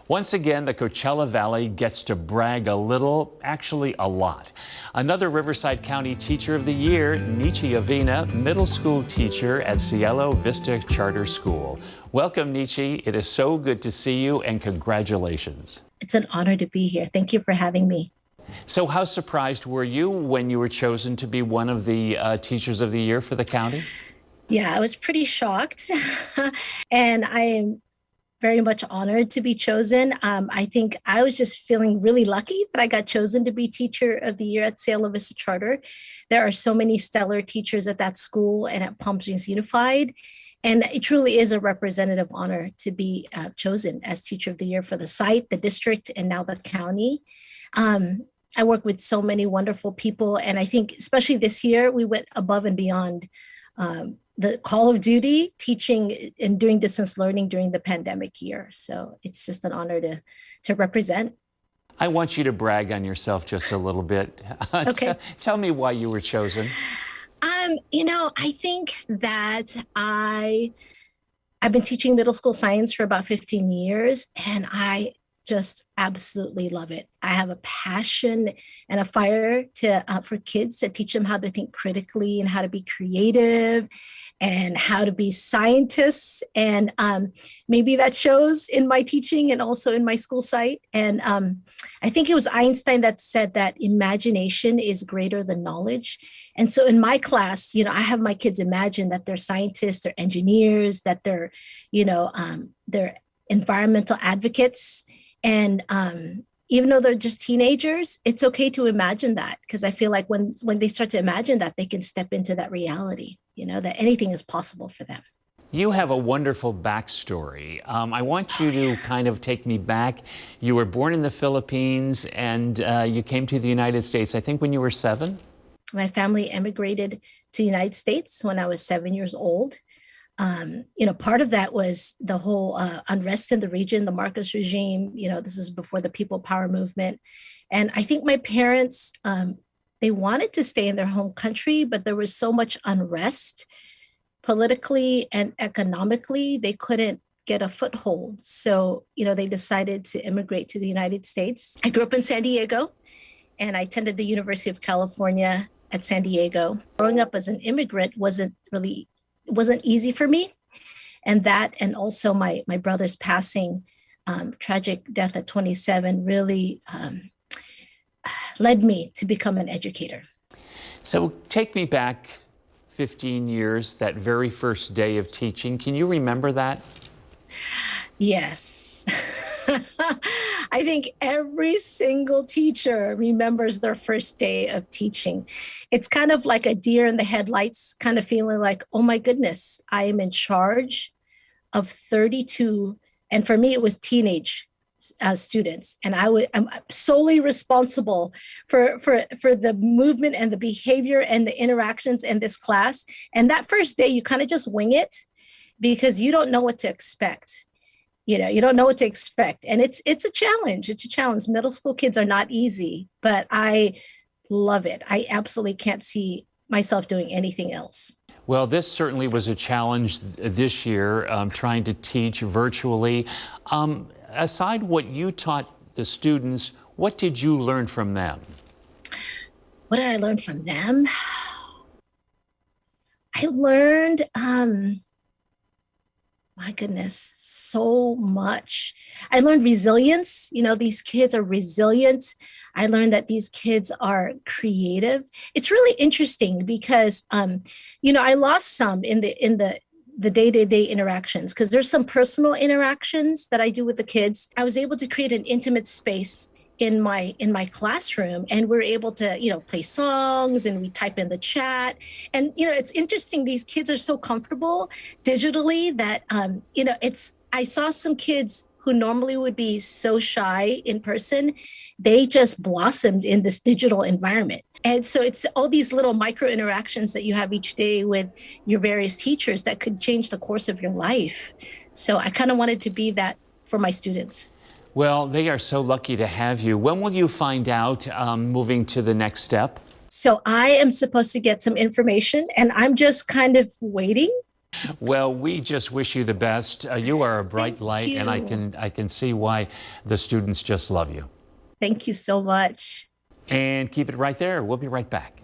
Once again, the Coachella Valley gets to brag a little, actually a lot. Another Riverside County Teacher of the Year, Nich Avina, middle school teacher at Cielo Vista Charter School. Welcome, Nich. It is so good to see you, and congratulations. It's an honor to be here. Thank you for having me. So how surprised were you when you were chosen to be one of the Teachers of the Year for the county? Yeah, I was pretty shocked. And I am very much honored to be chosen. I think I was just feeling really lucky that I got chosen to be Teacher of the Year at Cielo Vista Charter. There are so many stellar teachers at that school and at Palm Springs Unified. And it truly is a representative honor to be chosen as Teacher of the Year for the site, the district, and now the county. I work with so many wonderful people. And I think especially this year, we went above and beyond the call of duty, teaching and doing distance learning during the pandemic year. So it's just an honor to represent. I want you to brag on yourself just a little bit. Okay. Tell me why you were chosen. I think that I've been teaching middle school science for about 15 years, and I just absolutely love it. I have a passion and a fire for kids to teach them how to think critically and how to be creative and how to be scientists. And maybe that shows in my teaching and also in my school site. And I think it was Einstein that said that imagination is greater than knowledge. And so in my class, I have my kids imagine that they're scientists, they're engineers, that they're environmental advocates. And even though they're just teenagers, it's okay to imagine that, because I feel like when they start to imagine that, they can step into that reality, that anything is possible for them. You have a wonderful backstory. I want you to kind of take me back. You were born in the Philippines and you came to the United States, I think when you were 7? My family immigrated to the United States when I was 7 years old. Part of that was the whole unrest in the region, the Marcos regime. This is before the People Power movement. And I think my parents, they wanted to stay in their home country, but there was so much unrest politically and economically, they couldn't get a foothold. So, they decided to immigrate to the United States. I grew up in San Diego, and I attended the University of California at San Diego. Growing up as an immigrant wasn't easy for me. And that, and also my brother's passing, tragic death at 27, really led me to become an educator. So take me back 15 years, that very first day of teaching. Can you remember that? Yes. I think every single teacher remembers their first day of teaching. It's kind of like a deer in the headlights kind of feeling like, oh my goodness, I am in charge of 32. And for me, it was teenage students. And I'm solely responsible for the movement and the behavior and the interactions in this class. And that first day, you kind of just wing it because you don't know what to expect. You don't know what to expect. And it's a challenge. It's a challenge. Middle school kids are not easy, but I love it. I absolutely can't see myself doing anything else. Well, this certainly was a challenge this year, trying to teach virtually. Aside what you taught the students, what did you learn from them? What did I learn from them? I learned, my goodness, so much. I learned resilience. These kids are resilient. I learned that these kids are creative. It's really interesting because, I lost some in the day-to-day interactions, because there's some personal interactions that I do with the kids. I was able to create an intimate space in my classroom, and we're able to play songs, and we type in the chat. And it's interesting, these kids are so comfortable digitally that I saw some kids who normally would be so shy in person, they just blossomed in this digital environment. And so it's all these little micro interactions that you have each day with your various teachers that could change the course of your life. So I kind of wanted to be that for my students. Well, they are so lucky to have you. When will you find out moving to the next step? So I am supposed to get some information, and I'm just kind of waiting. Well, we just wish you the best. You are a bright Thank light, and you. I can see why the students just love you. Thank you so much. And keep it right there. We'll be right back.